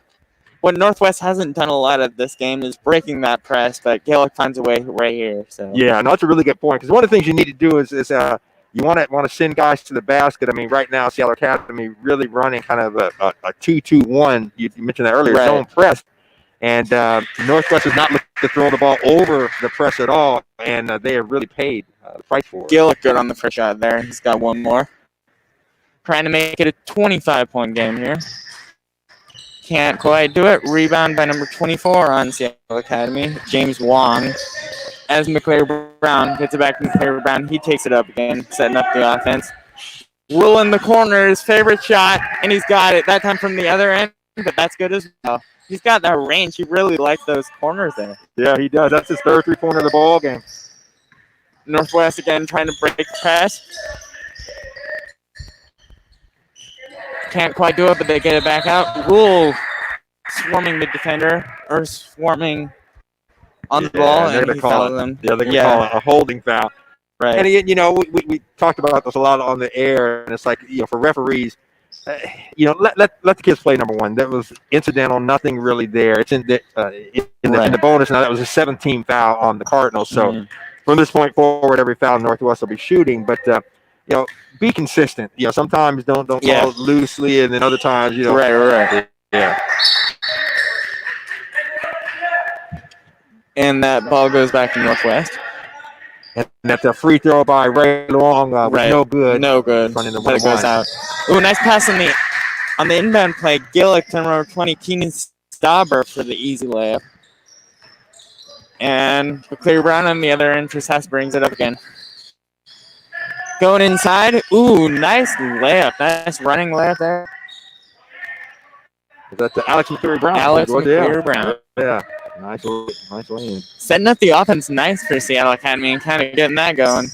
What Northwest hasn't done a lot of this game is breaking that press, but Gillick finds a way right here. So Yeah, no, that's a really good point because one of the things you need to do is you want to send guys to the basket. I mean, right now Seattle Academy really running kind of a 2-2-1. You mentioned that earlier, Right. zone press, and Northwest is not looking to throw the ball over the press at all, and they have really paid the price for it. Gillick good on the first shot there. He's got one more. Trying to make it a 25-point game here. Can't quite do it. Rebound by number 24 on Seattle Academy, James Wong. As McClary Brown gets it back to McClary Brown, he takes it up again, setting up the offense. Will in the corner, his favorite shot, and he's got it. That time from the other end, but that's good as well. He's got that range. He really likes those corners there. Yeah, he does. That's his third three-pointer of the ball game. Northwest again trying to break the press. Can't quite do it, but they get it back out. Rule swarming the defender, or swarming on the ball, and he fouled them. Yeah, they're going to call it a holding foul. Right. And, you know, we talked about this a lot on the air, and it's like, you know, for referees, you know, let the kids play, number one. That was incidental, nothing really there. It's in the bonus. Now, that was a 17 foul on the Cardinals. So from this point forward, every foul Northwest will be shooting. But, you know, be consistent. You know, sometimes don't call it loosely, and then other times, you know. Right. Yeah. And that ball goes back to Northwest. And that's a free throw by Ray Long was no good. No good. But it goes out. Ooh, nice pass on the inbound play. Gillick to number 20, Keenan Stauber for the easy layup. And McCleary Brown on the other end. Tristesse brings it up again. Going inside. Ooh, nice layup. Nice running layup there. That's Alex McCleary Brown. McCleary Brown. Yeah. Nice lane. Setting up the offense nice for Seattle Academy and kind of getting that going.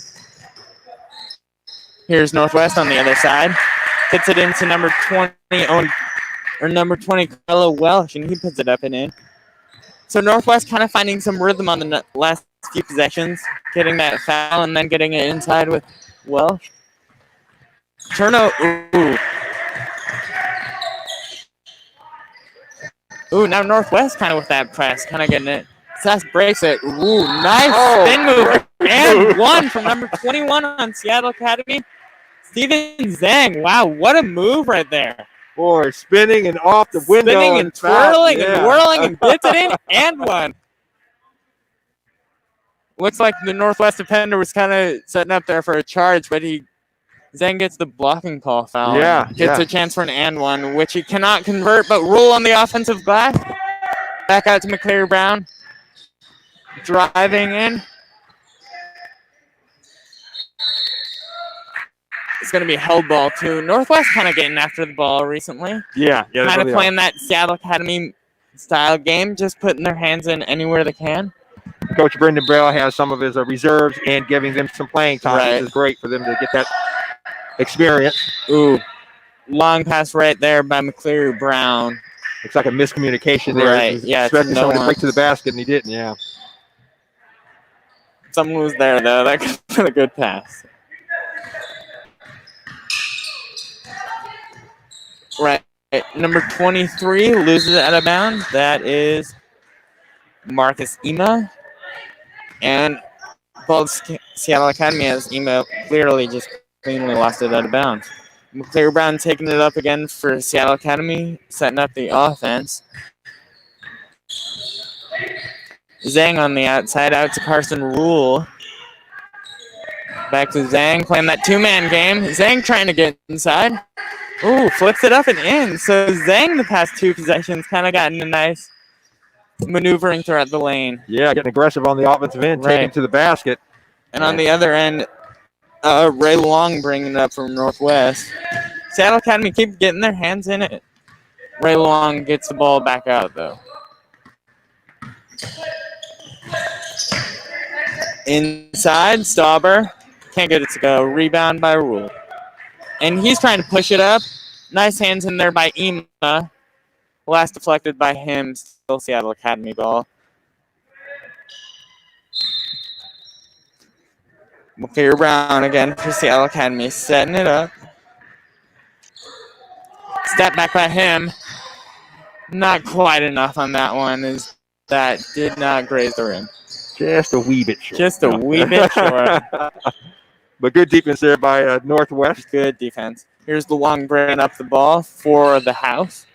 Here's Northwest on the other side. Hits it into number 20, number 20, Carlo Welsh, and he puts it up and in. So Northwest kind of finding some rhythm on the last few possessions, getting that foul and then getting it inside with Welsh. Turnover. Ooh, now Northwest kind of with that press, kind of getting it. Sass breaks it. Ooh, nice spin move. And one from number 21 on Seattle Academy, Steven Zhang. Wow, what a move right there. Boy, spinning and off the window. Spinning and twirling and whirling and gets it in and one. Looks like the Northwest defender was kind of setting up there for a charge, but Zhang gets the blocking call foul. Gets a chance for an and one, which he cannot convert, but Rule on the offensive glass. Back out to McCleary Brown. Driving in. It's going to be a held ball, too. Northwest kind of getting after the ball recently. Yeah. Kind of playing that Seattle Academy style game, just putting their hands in anywhere they can. Coach Brendan Braille has some of his reserves and giving them some playing time. Right. Which is great for them to get that experience. Ooh, long pass right there by McCleary Brown. Looks like a miscommunication there. Right, yeah. Expecting someone to break to the basket, and he didn't, yeah. Someone was there, though. That could have been a good pass. Right. Number 23 loses it out of bounds. That is Marcus Ema. And both Seattle Academy has Ema clearly just cleanly lost it out of bounds. McCleary Brown taking it up again for Seattle Academy, setting up the offense. Zhang on the outside, out to Carson Rule. Back to Zhang, playing that two-man game. Zhang trying to get inside. Ooh, flips it up and in. So Zhang, the past two possessions, kind of gotten a nice maneuvering throughout the lane. Yeah, getting aggressive on the offensive end, taking to the basket. And on the other end, Ray Long bringing it up from Northwest. Seattle Academy keep getting their hands in it. Ray Long gets the ball back out, though. Inside, Stauber. Can't get it to go. Rebound by Rule. And he's trying to push it up. Nice hands in there by Ema. Last deflected by him. Still Seattle Academy ball. McCleary Brown again for Seattle Academy. Setting it up. Step back by him. Not quite enough on that one. That did not graze the rim. Just a wee bit short. Just a wee bit short. But good defense there by Northwest. Good defense. Here's the long bring up the ball for the house.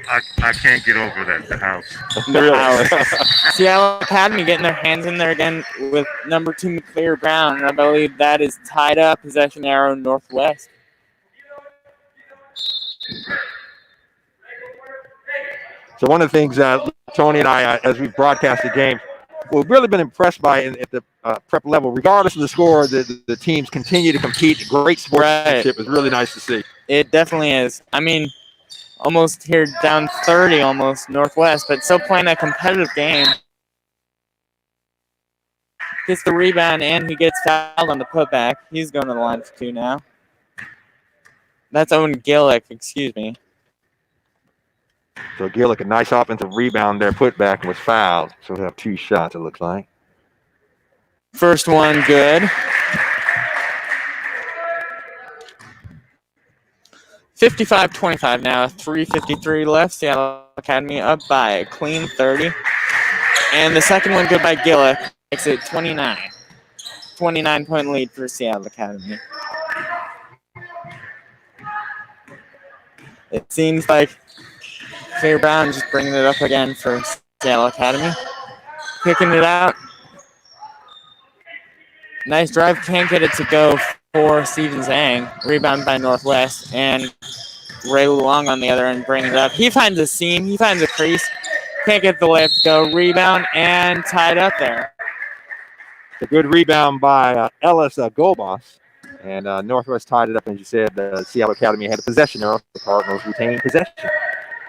I can't get over that. The house. Really? Seattle Academy getting their hands in there again with number 2 McClear Brown. And I believe that is tied up. Possession arrow Northwest. So one of the things Tony and I, as we broadcast the game, we've really been impressed by at the prep level, regardless of the score, the teams continue to compete. Great sportsmanship is really nice to see. It definitely is. I mean, almost here down 30 almost Northwest, but still playing a competitive game. Gets the rebound and he gets fouled on the putback. He's going to the line for 2 now. That's Owen Gillick, excuse me. So Gillick, a nice offensive rebound there, put back, and was fouled. So he'll have 2 shots, it looks like. First one good. 55-25 now. 3:53 left. Seattle Academy up by a clean 30. And the second one good by Gillick. Makes it 29. 29-point lead for Seattle Academy. It seems like Fair Brown just bringing it up again for Seattle Academy. Kicking it out. Nice drive. Can't get it to go for Steven Zhang. Rebound by Northwest. And Ray Long on the other end bringing it up. He finds a seam. He finds a crease. Can't get the layup to go. Rebound and tied up there. A good rebound by Ellis Golbas. And Northwest tied it up, as you said. Seattle Academy had a possession arrow. The Cardinals retained possession.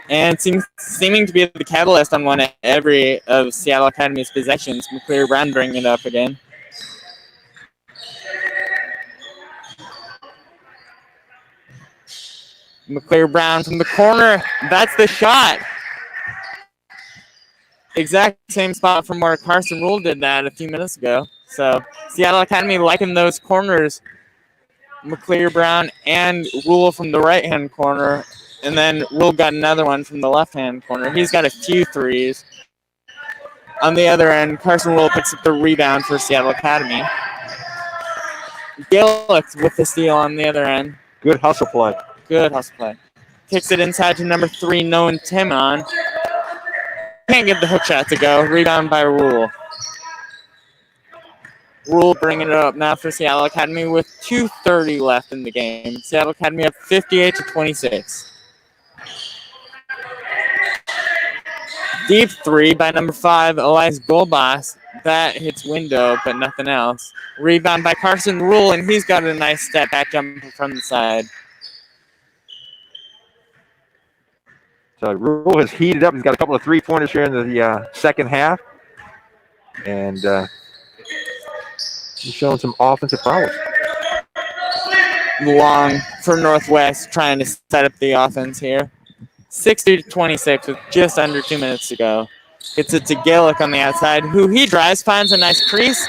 And seeming to be the catalyst on one of every of Seattle Academy's possessions. McClear Brown bringing it up again. McClear Brown from the corner. That's the shot. Exact same spot from where Carson Rule did that a few minutes ago. So Seattle Academy liking those corners. McClear Brown and Rule from the right-hand corner. And then Rule got another one from the left-hand corner. He's got a few threes. On the other end, Carson Rule picks up the rebound for Seattle Academy. Gillick with the steal on the other end. Good hustle play. Good hustle play. Kicks it inside to number 3, Nolan Timon. Can't get the hook shot to go. Rebound by Rule. Rule bringing it up now for Seattle Academy with 2:30 left in the game. Seattle Academy up 58-26. Deep 3 by number 5, Elias Golbas. That hits window, but nothing else. Rebound by Carson Rule, and he's got a nice step back jump from the side. So Rule has heated up. He's got a couple of 3-pointers here in the second half. And he's showing some offensive prowess. Long for Northwest, trying to set up the offense here. 60-26 with just under 2 minutes to go. Gets it to Gillick on the outside, who he drives, finds a nice crease,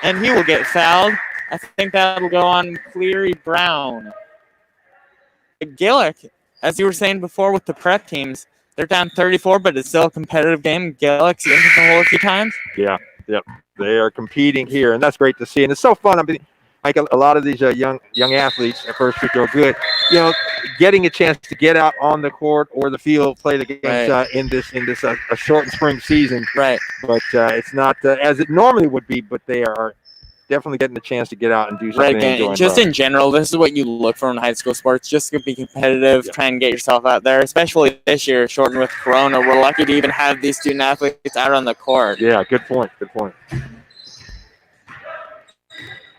and he will get fouled. I think that'll go on Cleary Brown. Gillick, as you were saying before with the prep teams, they're down 34, but it's still a competitive game. Gillick's into the hole a few times. Yeah, yep. They are competing here, and that's great to see. And it's so fun. I mean, like a lot of these young athletes at first are good. You know, getting a chance to get out on the court or the field, play the games in this a shortened spring season. Right. But it's not as it normally would be. But they are definitely getting the chance to get out and do something. Right. Just in general, this is what you look for in high school sports. Just to be competitive, try and get yourself out there. Especially this year, shortened with Corona, we're lucky to even have these student athletes out on the court. Yeah. Good point. Good point.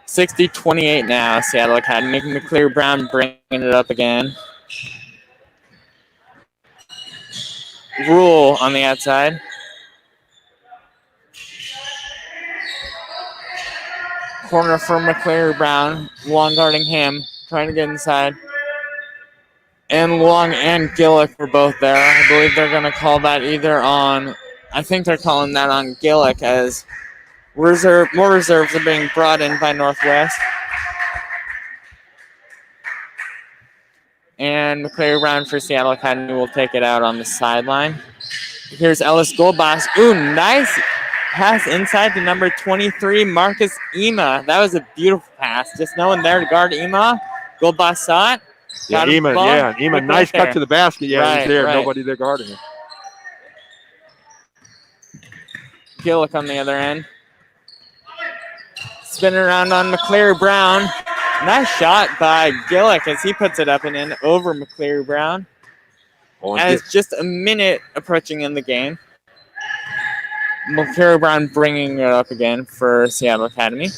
60-28 now, Seattle Academy. McClear Brown bringing it up again. Rule on the outside. Corner for McClear Brown. Long guarding him, trying to get inside. And Long and Gillick were both there. I believe they're going to call that either on, I think they're calling that on Gillick as more reserves are being brought in by Northwest. And McClear Brown for Seattle Academy will take it out on the sideline. Here's Ellis Golbas. Ooh, nice pass inside to number 23, Marcus Ema. That was a beautiful pass. Just no one there to guard Ema. Golbas saw it, Got him Ema, ball. yeah, Ema, Quick nice right cut there. to the basket. Yeah, Right, he's there. right. Nobody there guarding him. Gillick on the other end. Spin around on McCleary Brown. Nice shot by Gillick as he puts it up and in over McCleary Brown. As just a minute approaching in the game. McCleary Brown bringing it up again for Seattle Academy.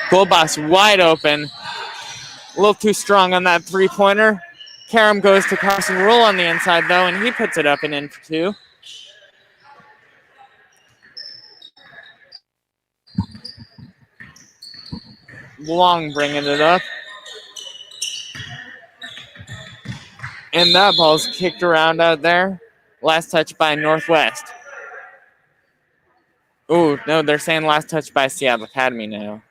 Goldboss wide open. A little too strong on that three-pointer. Karam goes to Carson Rule on the inside, though, and he puts it up and in for two. Long bringing it up. And that ball's kicked around out there. Last touch by Northwest. Oh, no, they're saying last touch by Seattle Academy now.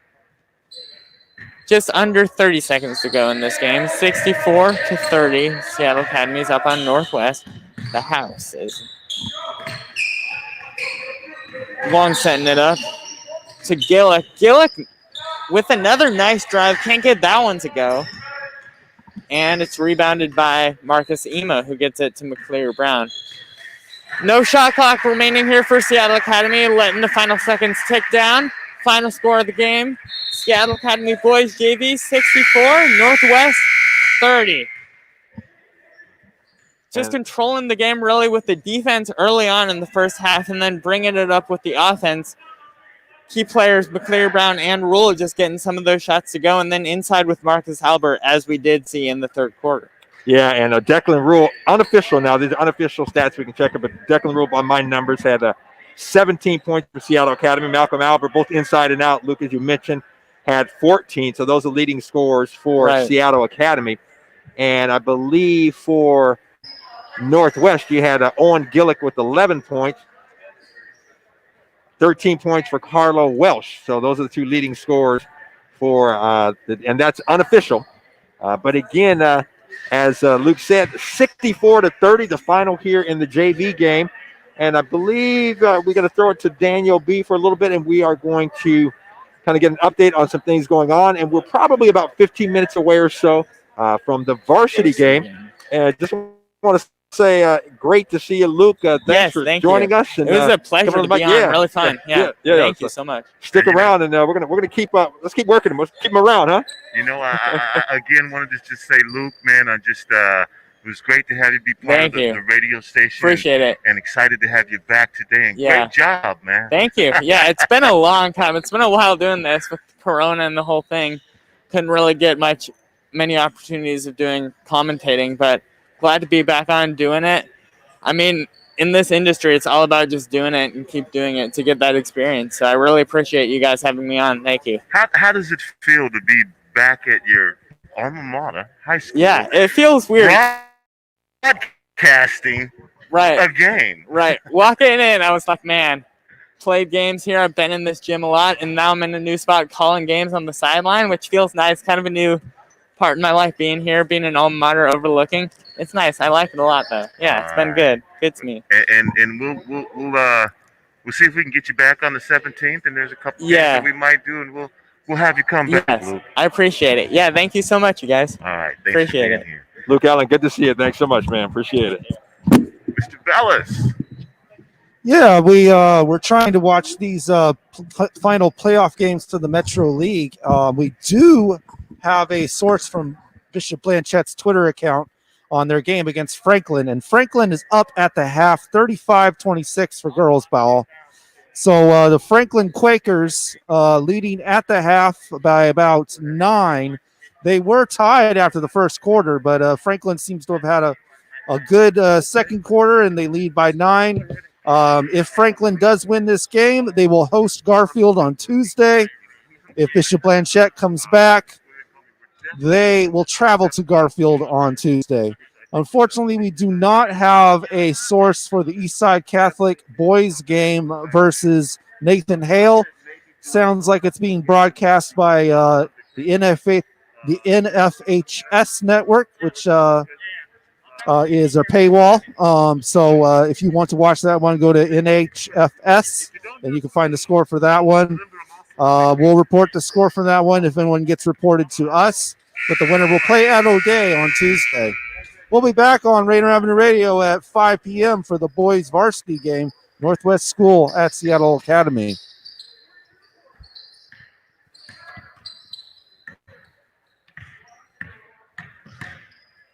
Just under 30 seconds to go in this game. 64-30. Seattle Academy is up on Northwest. The house is. Long setting it up to Gillick. Gillick with another nice drive. Can't get that one to go. And it's rebounded by Marcus Ema, who gets it to McCleary Brown. No shot clock remaining here for Seattle Academy, letting the final seconds tick down. Final score of the game, Seattle Academy boys JV 64, Northwest 30. Just controlling the game really with the defense early on in the first half and then bringing it up with the offense. Key players, McCleary Brown and Rule, just getting some of those shots to go, and then inside with Marcus Halbert, as we did see in the third quarter. Yeah, and Declan Rule, unofficial now. These are unofficial stats we can check it, but Declan Rule, by my numbers, had 17 points for Seattle Academy. Malcolm Albert, both inside and out. Luke, as you mentioned, had 14. So those are leading scorers for Seattle Academy. And I believe for Northwest, you had Owen Gillick with 11 points. 13 points for Carlo Welsh. So those are the two leading scorers for, and that's unofficial. But again, as Luke said, 64-30, the final here in the JV game. And I believe we're going to throw it to Daniel B for a little bit, and we are going to kind of get an update on some things going on. And we're probably about 15 minutes away or so from the varsity game. And just want to say great to see you, Luke. Thanks for joining us. And, it was a pleasure to be on. Really fun. Yeah. Thank you so much. Stick around, and we're gonna keep let's keep working them. Let's keep them around, huh? You know, I again wanted to just say, Luke, man, it was great to have you be part of the radio station. Appreciate it. And excited to have you back today. And great job, man. Thank you. Yeah, it's been a long time. It's been a while doing this with Corona and the whole thing. Couldn't really get many opportunities of doing commentating, but glad to be back on doing it. I mean, in this industry, it's all about just doing it and keep doing it to get that experience. So I really appreciate you guys having me on. Thank you. How does it feel to be back at your alma mater, high school? Yeah, it feels weird. Broadcasting a game. Right. Walking in, I was like, man, played games here. I've been in this gym a lot, and now I'm in a new spot calling games on the sideline, which feels nice. Kind of a new part in my life being here, being an alma mater overlooking. It's nice. I like it a lot, though. Yeah, it's been good. Fits me. And we'll see if we can get you back on the 17th. And there's a couple things that we might do, and we'll have you come back. Yes, I appreciate it. Yeah, thank you so much, you guys. All right, thanks appreciate for being it. here. Luke Allen, good to see you. Thanks so much, man. Appreciate it. Mr. Bellis. Yeah, we're trying to watch these final playoff games for the Metro League. We do have a source from Bishop Blanchett's Twitter account on their game against Franklin, and Franklin is up at the half, 35-26 for girls ball. So the Franklin Quakers leading at the half by about 9. They were tied after the first quarter, but Franklin seems to have had a good second quarter, and they lead by 9. If Franklin does win this game, they will host Garfield on Tuesday. If Bishop Blanchett comes back, they will travel to Garfield on Tuesday. Unfortunately, we do not have a source for the Eastside Catholic boys game versus Nathan Hale. Sounds like it's being broadcast by the NFHS network, which is a paywall. So if you want to watch that one, go to NHFS, and you can find the score for that one. We'll report the score for that one if anyone gets reported to us. but the winner will play at O'Day on Tuesday. We'll be back on Rainier Avenue Radio at 5 p.m. for the boys varsity game, Northwest School at Seattle Academy.